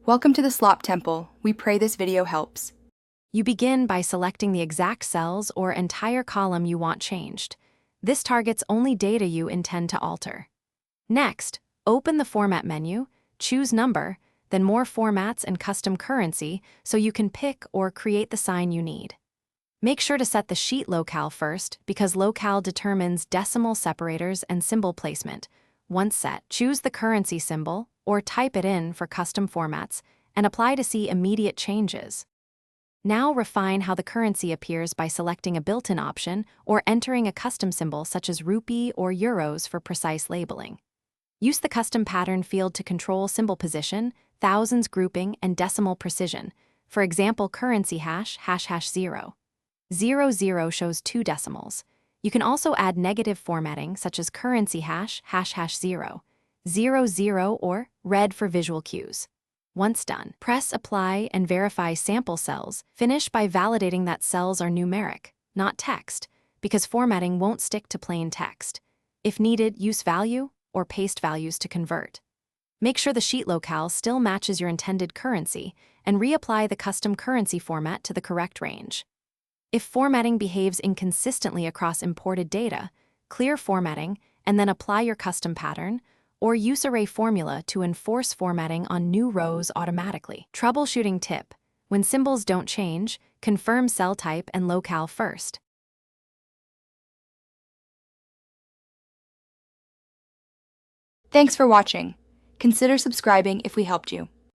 Welcome to the Slop Temple. We pray this video helps. You begin by selecting the exact cells or entire column you want changed. This targets only data you intend to alter. Next, open the Format menu, choose Number, then More Formats and Custom Currency so you can pick or create the sign you need. Make sure to set the sheet locale first because locale determines decimal separators and symbol placement. Once set, choose the currency symbol or type it in for custom formats and apply to see immediate changes. Now refine how the currency appears by selecting a built-in option or entering a custom symbol such as rupee or euros for precise labeling. Use the custom pattern field to control symbol position, thousands grouping, and decimal precision. For example, currency hash, ##0. 00 shows 2 decimals. You can also add negative formatting such as currency hash, ##0, 00 or red for visual cues. Once done, press Apply and verify sample cells. Finish by validating that cells are numeric, not text, because formatting won't stick to plain text. If needed, use value or paste values to convert. Make sure the sheet locale still matches your intended currency and reapply the custom currency format to the correct range. If formatting behaves inconsistently across imported data, clear formatting and then apply your custom pattern, or use array formula to enforce formatting on new rows automatically. Troubleshooting tip: when symbols don't change, confirm cell type and locale first. Thanks for watching. Consider subscribing if we helped you.